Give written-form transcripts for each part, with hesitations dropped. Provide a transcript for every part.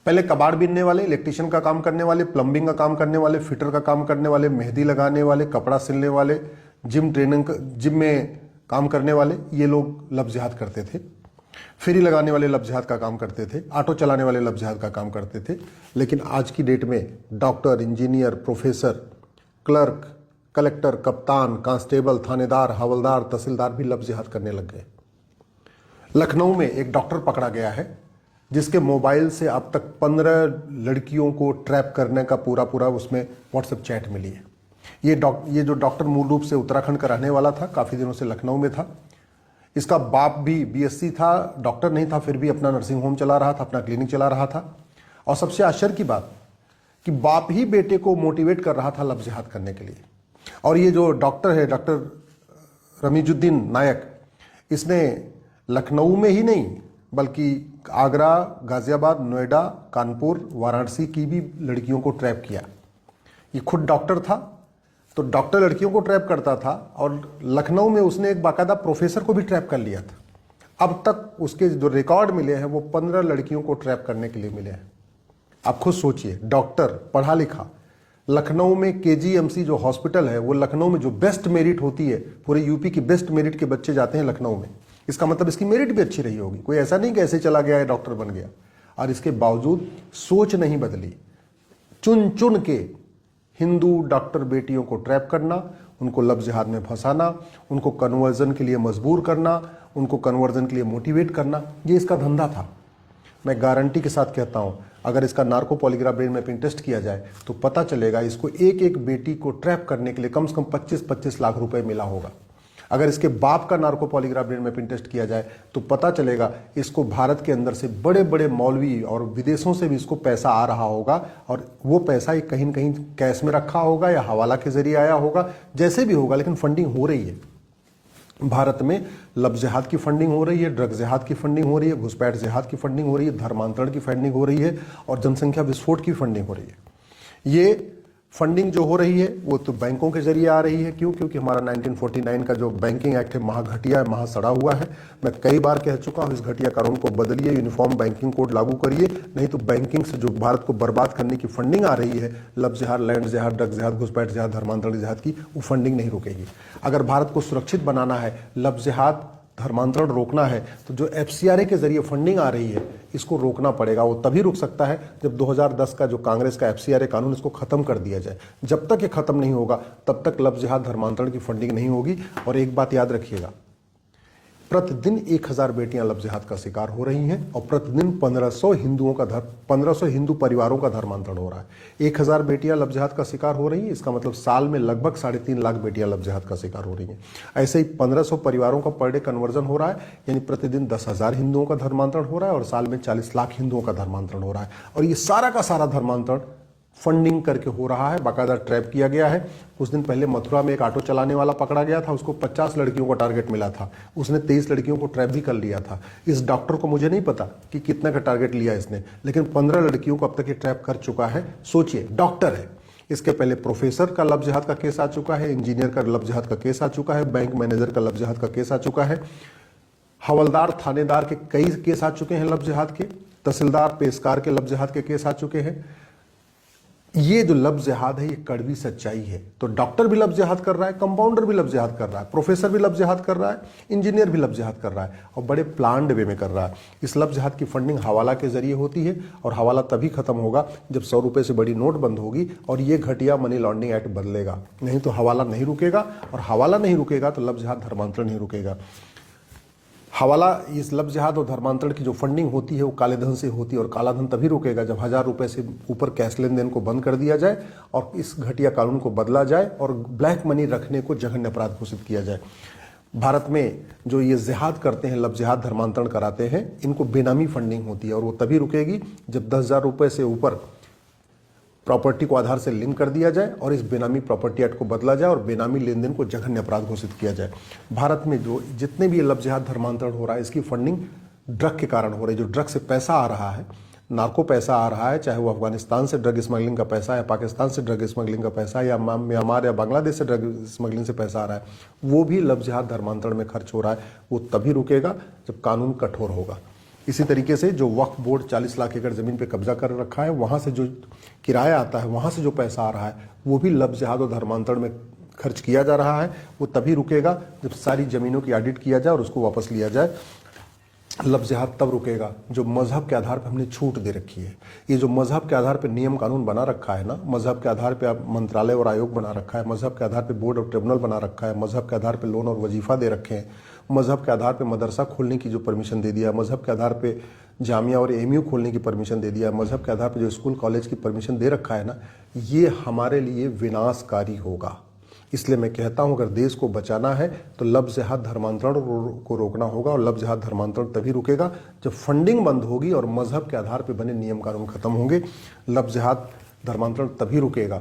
पहले कबाड़ बीनने वाले, इलेक्ट्रिशियन का काम करने वाले, प्लम्बिंग का काम करने वाले, फिटर का काम करने वाले, मेहंदी लगाने वाले, कपड़ा सिलने वाले, जिम में काम करने वाले, ये लोग लफ्ज़ जिहाद करते थे। फेरी लगाने वाले लफ्ज़ जिहाद का काम करते थे, ऑटो चलाने वाले लफ्ज़ जिहाद का काम करते थे। लेकिन आज की डेट में doctor, engineer, professor, clerk, collector, कप्तान, कांस्टेबल, थानेदार, हवलदार, तहसीलदार भी लफ्ज़ जिहाद करने लग गए। लखनऊ में एक डॉक्टर पकड़ा गया है जिसके मोबाइल से अब तक 15 लड़कियों को ट्रैप करने का पूरा उसमें व्हाट्सएप चैट मिली है। ये जो डॉक्टर मूल रूप से उत्तराखंड का रहने वाला था, काफ़ी दिनों से लखनऊ में था। इसका बाप भी बीएससी था, डॉक्टर नहीं था, फिर भी अपना नर्सिंग होम चला रहा था, अपना क्लिनिक चला रहा था। और सबसे आश्चर्य की बात कि बाप ही बेटे को मोटिवेट कर रहा था लफ्ज़ जिहाद करने के लिए। और ये जो डॉक्टर है, डॉक्टर रमीजुद्दीन नायक, इसने लखनऊ में ही नहीं बल्कि आगरा, गाजियाबाद, नोएडा, कानपुर, वाराणसी की भी लड़कियों को ट्रैप किया। ये खुद डॉक्टर था, तो डॉक्टर लड़कियों को ट्रैप करता था, और लखनऊ में उसने एक बाकायदा प्रोफेसर को भी ट्रैप कर लिया था। अब तक उसके जो रिकॉर्ड मिले हैं वो 15 लड़कियों को ट्रैप करने के लिए मिले हैं। आप खुद सोचिए, डॉक्टर, पढ़ा लिखा, लखनऊ में केजीएमसी जो हॉस्पिटल है, वो लखनऊ में जो बेस्ट मेरिट होती है, पूरे यूपी की बेस्ट मेरिट के बच्चे जाते हैं लखनऊ में। इसका मतलब इसकी मेरिट भी अच्छी रही होगी। कोई ऐसा नहीं कि ऐसे चला गया है डॉक्टर बन गया। और इसके बावजूद सोच नहीं बदली, चुन चुन के हिंदू डॉक्टर बेटियों को ट्रैप करना, उनको लफ्ज़ जिहाद में फंसाना, उनको कन्वर्जन के लिए मजबूर करना, उनको कन्वर्जन के लिए मोटिवेट करना, ये इसका धंधा था। मैं गारंटी के साथ कहता हूं, अगर इसका narco polygraph brain mapping test किया जाए तो पता चलेगा इसको एक एक बेटी को ट्रैप करने के लिए कम से कम 25-25 लाख रुपए मिला होगा। अगर इसके बाप का narco polygraph brain mapping test किया जाए तो पता चलेगा इसको भारत के अंदर से बड़े बड़े मौलवी और विदेशों से भी इसको पैसा आ रहा होगा, और वो पैसा ये कहीं न कहीं कैश में रखा होगा या हवाला के जरिए आया होगा, जैसे भी होगा, लेकिन फंडिंग हो रही है। भारत में लफ्ज़ जिहाद की फंडिंग हो रही है, ड्रग जिहाद की फंडिंग हो रही है, घुसपैठ जिहाद की फंडिंग हो रही है, धर्मांतरण की फंडिंग हो रही है, और जनसंख्या विस्फोट की फंडिंग हो रही है। ये फंडिंग जो हो रही है वो तो बैंकों के जरिए आ रही है। क्यों? क्योंकि हमारा 1949 का जो बैंकिंग एक्ट है महा घटिया है, महा सड़ा हुआ है। मैं कई बार कह चुका हूँ, इस घटिया कानून को बदलिए, यूनिफॉर्म बैंकिंग कोड लागू करिए, नहीं तो बैंकिंग से जो भारत को बर्बाद करने की फंडिंग आ रही है, लफ्ज़ जिहाद, लैंड जिहाद, ड्रग जिहाद, घुसपैठ जिहाद, धर्मांतरण जिहाद की, वो फंडिंग नहीं रुकेगी। अगर भारत को सुरक्षित बनाना है, लफ्ज़ जिहाद, धर्मांतरण रोकना है, तो जो एफसीआरए के जरिए फंडिंग आ रही है इसको रोकना पड़ेगा। वो तभी रुक सकता है जब 2010 का जो कांग्रेस का एफसीआरए कानून, इसको खत्म कर दिया जाए। जब तक ये खत्म नहीं होगा तब तक लफ्ज़ जिहाद, धर्मांतरण की फंडिंग नहीं होगी। और एक बात याद रखिएगा, प्रतिदिन 1000 बेटियां लफ्ज़ जिहाद का शिकार हो रही हैं, और प्रतिदिन 1500 हिंदू परिवारों का धर्मांतरण हो रहा है। 1000 बेटियां लफ्ज़ जिहाद का शिकार हो रही हैं, इसका मतलब साल में लगभग 3.5 लाख बेटियां लफ्ज़ जिहाद का शिकार हो रही हैं। ऐसे ही 1500 परिवारों का पर डे कन्वर्जन हो रहा है, यानी प्रतिदिन 10,000 हिंदुओं का धर्मांतरण हो रहा है, और साल में 40 लाख हिंदुओं का धर्मांतरण हो रहा है। और ये सारा का सारा धर्मांतरण फंडिंग करके हो रहा है, बाकायदा ट्रैप किया गया है। कुछ दिन पहले मथुरा में एक ऑटो चलाने वाला पकड़ा गया था, उसको 50 लड़कियों का टारगेट मिला था, उसने 23 लड़कियों को ट्रैप भी कर लिया था। इस डॉक्टर को मुझे नहीं पता कि कितना का टारगेट लिया इसने, लेकिन 15 लड़कियों को अब तक ये ट्रैप कर चुका है। सोचिए, डॉक्टर है, इसके पहले प्रोफेसर का लफ्ज़ जिहाद का केस आ चुका है, इंजीनियर का लफ्ज़ जिहाद का केस आ चुका है, बैंक मैनेजर का लफ्ज़ जिहाद का केस आ चुका है, हवलदार, थानेदार के कई केस आ चुके हैं लफ्ज़ जिहाद के, तहसीलदार, पेशकार के लफ्ज़ जिहाद के केस आ चुके हैं। ये जो लफ्ज़ जिहाद है ये कड़वी सच्चाई है। तो डॉक्टर भी लफ्ज़ जिहाद कर रहा है, कंपाउंडर भी लफ्ज़ जिहाद कर रहा है, प्रोफेसर भी लफ्ज़ जिहाद कर रहा है, इंजीनियर भी लफ्ज़ जिहाद कर रहा है, और बड़े प्लान्ड वे में कर रहा है। इस लफ्ज़ जिहाद की फंडिंग हवाला के जरिए होती है, और हवाला तभी खत्म होगा जब 100 रुपये से बड़ी नोट बंद होगी और ये घटिया मनी लॉन्ड्रिंग एक्ट बदलेगा। नहीं तो हवाला नहीं रुकेगा, और हवाला नहीं रुकेगा तो लफ्ज़ जिहाद, धर्मांतरण नहीं रुकेगा। हवाला, इस लफ्ज़ जिहाद और धर्मांतरण की जो फंडिंग होती है वो काले धन से होती है, और काला धन तभी रुकेगा जब 1000 रुपये से ऊपर कैश लेन देन को बंद कर दिया जाए, और इस घटिया कानून को बदला जाए, और ब्लैक मनी रखने को जघन्य अपराध घोषित किया जाए। भारत में जो ये जिहाद करते हैं, लफ्ज़ जिहाद, धर्मांतरण कराते हैं, इनको बेनामी फंडिंग होती है, और वो तभी रुकेगी जब 10,000 रुपये से ऊपर प्रॉपर्टी को आधार से लिंक कर दिया जाए, और इस बेनामी प्रॉपर्टी एक्ट को बदला जाए, और बेनामी लेन देन को जघन्य अपराध घोषित किया जाए। भारत में जो जितने भी लफ्ज़ जिहाद, धर्मांतरण हो रहा है, इसकी फंडिंग ड्रग के कारण हो रही है। जो ड्रग से पैसा आ रहा है, नार्को पैसा आ रहा है, चाहे वो अफगानिस्तान से ड्रग स्मगलिंग का पैसा, या पाकिस्तान से ड्रग स्मगलिंग का पैसा, या म्यांमार या बांग्लादेश से ड्रग स्मगलिंग से पैसा आ रहा है, वो भी लफ्ज़ जिहाद, धर्मांतरण में खर्च हो रहा है। वो तभी रुकेगा जब कानून कठोर होगा। इसी तरीके से जो वक्फ बोर्ड 40 लाख एकड़ ज़मीन पे कब्जा कर रखा है, वहाँ से जो किराया आता है, वहाँ से जो पैसा आ रहा है, वो भी लफ्ज़ जिहाद और धर्मांतरण में खर्च किया जा रहा है। वो तभी रुकेगा जब सारी ज़मीनों की ऑडिट किया जाए और उसको वापस लिया जाए। लफ्ज़ जिहाद तब रुकेगा जो मज़हब के आधार पर हमने छूट दे रखी है। ये जो मज़हब के आधार पर नियम कानून बना रखा है ना, मज़हब के आधार पर मंत्रालय और आयोग बना रखा है, मज़हब के आधार पर बोर्ड और ट्रिब्यूनल बना रखा है, मज़हब के आधार पर लोन और वजीफ़ा दे रखे हैं, मज़हब के आधार पर मदरसा खोलने की जो परमिशन दे दिया, मज़हब के आधार पर जामिया और एमयू खोलने की परमिशन दे दिया, मज़हब के आधार पर जो स्कूल कॉलेज की परमिशन दे रखा है ना, ये हमारे लिए विनाशकारी होगा। इसलिए मैं कहता हूं, अगर देश को बचाना है तो लफ्ज़ जिहाद धर्मांतरण को रोकना होगा। और लफ्ज़ जिहाद धर्मांतरण तभी रुकेगा जब फंडिंग बंद होगी और मज़हब के आधार पर बने नियम कानून खत्म होंगे। लफ्ज़ जिहाद धर्मांतरण तभी रुकेगा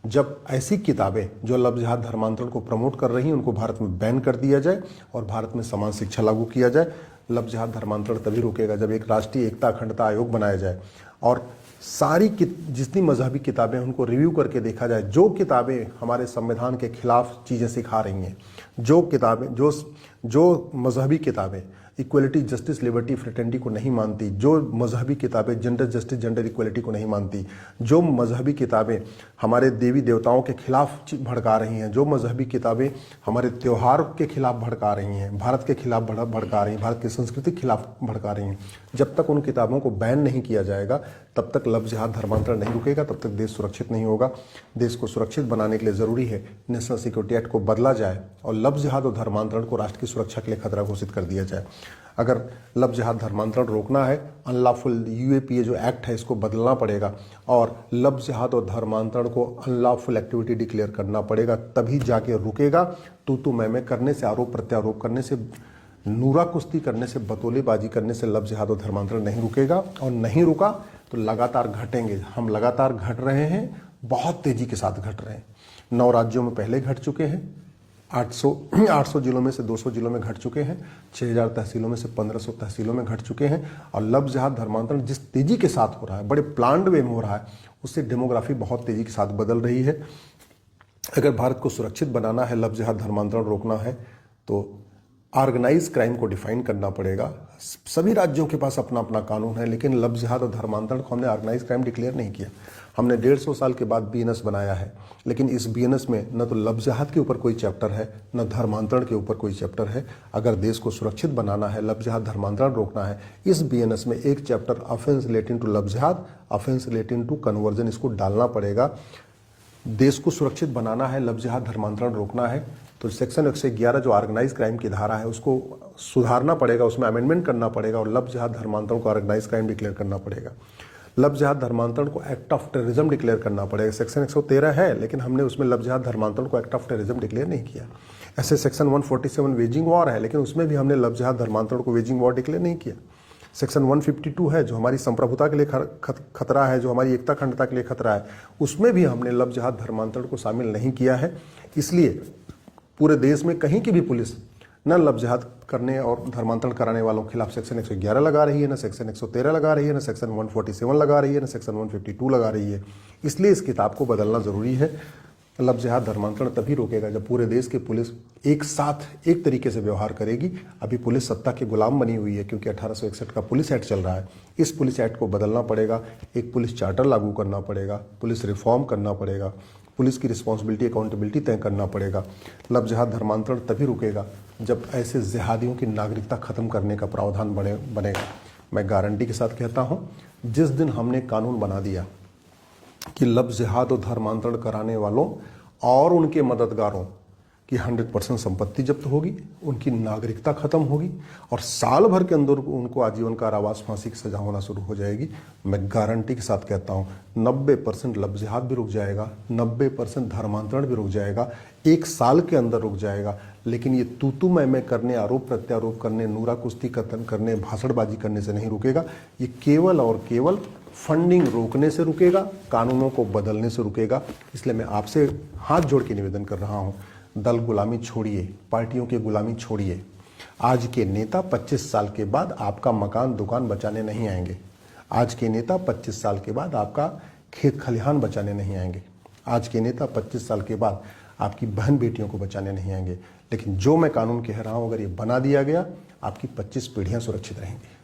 जब ऐसी किताबें जो लफ्ज़ जिहाद धर्मांतरण को प्रमोट कर रही हैं उनको भारत में बैन कर दिया जाए और भारत में समान शिक्षा लागू किया जाए। लफ्ज़ जिहाद धर्मांतरण तभी रुकेगा जब एक राष्ट्रीय एकता अखंडता आयोग बनाया जाए और सारी जितनी मजहबी किताबें उनको रिव्यू करके देखा जाए। जो किताबें हमारे संविधान के खिलाफ चीज़ें सिखा रही हैं, जो किताबें जो मजहबी किताबें इक्वलिटी जस्टिस लिबर्टी फ्रेटर्निटी को नहीं मानती, जो मजहबी किताबें जेंडर जस्टिस जेंडर इक्वलिटी को नहीं मानती, जो मजहबी किताबें हमारे देवी देवताओं के खिलाफ भड़का रही हैं, जो मजहबी किताबें हमारे त्यौहार के खिलाफ भड़का रही हैं, भारत के खिलाफ भड़का रही हैं, भारत की संस्कृति के खिलाफ भड़का रही हैं, जब तक उन किताबों को बैन नहीं किया जाएगा तब तक लफ्ज़ जिहाद धर्मांतरण नहीं रुकेगा, तब तक देश सुरक्षित नहीं होगा। देश को सुरक्षित बनाने के लिए ज़रूरी है नेशनल सिक्योरिटी एक्ट को बदला जाए और लफ्ज़ जिहाद और धर्मांतरण को राष्ट्र की सुरक्षा के लिए खतरा घोषित कर दिया जाए। अगर लफ्ज़ जिहाद धर्मांतरण रोकना है, अनलॉफुल यूएपीए जो एक्ट है इसको बदलना पड़ेगा और लफ्ज़ जिहाद और धर्मांतरण को अनलॉफुल एक्टिविटी डिक्लेयर करना पड़ेगा, तभी जाके रुकेगा। तू मैं करने से, आरोप प्रत्यारोप करने से, नूरा कुश्ती करने से, बतौलेबाजी करने से लफ्ज़ जिहाद और धर्मांतरण नहीं रुकेगा। और नहीं रुका तो लगातार घटेंगे। हम लगातार घट रहे हैं, बहुत तेज़ी के साथ घट रहे हैं। 9 राज्यों में पहले घट चुके हैं, 800 जिलों में से 200 जिलों में घट चुके हैं, 6000 तहसीलों में से 1500 तहसीलों में घट चुके हैं। और लफ्ज़ जिहाद धर्मांतरण जिस तेज़ी के साथ हो रहा है, बड़े प्लान्ड वे में हो रहा है, उससे डेमोग्राफी बहुत तेज़ी के साथ बदल रही है। अगर भारत को सुरक्षित बनाना है, लफ्ज़ जिहाद धर्मांतरण रोकना है, तो ऑर्गेनाइज क्राइम को डिफाइन करना पड़ेगा। सभी राज्यों के पास अपना अपना कानून है, लेकिन लफ्ज़ जिहाद और धर्मांतरण को हमने ऑर्गेनाइज क्राइम डिक्लेयर नहीं किया। हमने 150 साल के बाद बीएनएस बनाया है, लेकिन इस बीएनएस में न तो लफ्ज़ जिहाद के ऊपर कोई चैप्टर है, न धर्मांतरण के ऊपर कोई चैप्टर है। अगर देश को सुरक्षित बनाना है, लफ्ज़ जिहाद धर्मांतरण रोकना है, इस बीएनएस में एक चैप्टर ऑफेंस रिलेटिंग टू लफ्ज़ जिहाद, ऑफेंस रिलेटिंग टू कन्वर्जन, इसको डालना पड़ेगा। देश को सुरक्षित बनाना है, लफ्ज़ जिहाद धर्मांतरण रोकना है, तो सेक्शन 111 जो ऑर्गेनाइज क्राइम की धारा है उसको सुधारना पड़ेगा, उसमें अमेंडमेंट करना पड़ेगा और लफ्ज़ जिहाद धर्मांतरण को ऑर्गेनाइज क्राइम डिक्लेयर करना पड़ेगा। लफ्ज़ जिहाद धर्मांतरण को एक्ट ऑफ टेररिज्म डिक्लेयर करना पड़ेगा। सेक्शन 113 है, लेकिन हमने उसमें लफ्ज़ जिहाद धर्मांतरण को एक्ट ऑफ टेररिज्म डिक्लेयर नहीं किया। ऐसे सेक्शन 147 वेजिंग वॉर है, लेकिन उसमें भी हमने लफ्ज़ जिहाद धर्मांतरण को वेजिंग वॉर डिक्लेयर नहीं किया। सेक्शन 152 है जो हमारी संप्रभुता के लिए खतरा है, जो हमारी एकता अखंडता के लिए खतरा है, उसमें भी हमने लफ्ज़ जिहाद धर्मांतरण को शामिल नहीं किया है। इसलिए पूरे देश में कहीं की भी पुलिस न लफ्ज़ जिहाद करने और धर्मांतरण कराने वालों के खिलाफ सेक्शन 111 लगा रही है, न सेक्शन 113 लगा रही है, न सेक्शन 147 लगा रही है, न सेक्शन 152 लगा रही है। इसलिए इस किताब को बदलना ज़रूरी है। लफ्ज़ जिहाद धर्मांतरण तभी रोकेगा जब पूरे देश की पुलिस एक साथ एक तरीके से व्यवहार करेगी। अभी पुलिस सत्ता के गुलाम बनी हुई है क्योंकि 1861 का पुलिस एक्ट चल रहा है। इस पुलिस एक्ट को बदलना पड़ेगा, एक पुलिस चार्टर लागू करना पड़ेगा, पुलिस रिफॉर्म करना पड़ेगा, पुलिस की रिस्पॉन्सिबिलिटी अकाउंटेबिलिटी तय करना पड़ेगा। लफ्ज़ जिहाद धर्मांतरण तभी रुकेगा जब ऐसे जिहादियों की नागरिकता ख़त्म करने का प्रावधान बनेगा। मैं गारंटी के साथ कहता हूँ, जिस दिन हमने कानून बना दिया कि लफ्ज़ जिहाद और धर्मांतरण कराने वालों और उनके मददगारों की 100% संपत्ति जब्त होगी, उनकी नागरिकता खत्म होगी और साल भर के अंदर उनको आजीवन कारावास फांसी की सजा होना शुरू हो जाएगी। मैं गारंटी के साथ कहता हूँ 90% लफ्ज़ जिहाद भी रुक जाएगा, 90% धर्मांतरण भी रुक जाएगा, 1 साल के अंदर रुक जाएगा। लेकिन ये तू मैं करने, आरोप प्रत्यारोप करने, नूरा कुश्ती कतन करने, भाषणबाजी करने से नहीं रुकेगा। ये केवल और केवल फंडिंग रोकने से रुकेगा, कानूनों को बदलने से रुकेगा। इसलिए मैं आपसे हाथ जोड़ के निवेदन कर रहा हूँ, दल गुलामी छोड़िए, पार्टियों की गुलामी छोड़िए। आज के नेता 25 साल के बाद आपका मकान दुकान बचाने नहीं आएंगे। आज के नेता 25 साल के बाद आपका खेत खलिहान बचाने नहीं आएंगे। आज के नेता 25 साल के बाद आपकी बहन बेटियों को बचाने नहीं आएंगे। लेकिन जो मैं कानून कह रहा हूँ, अगर ये बना दिया गया, आपकी 25 पीढ़ियाँ सुरक्षित रहेंगी।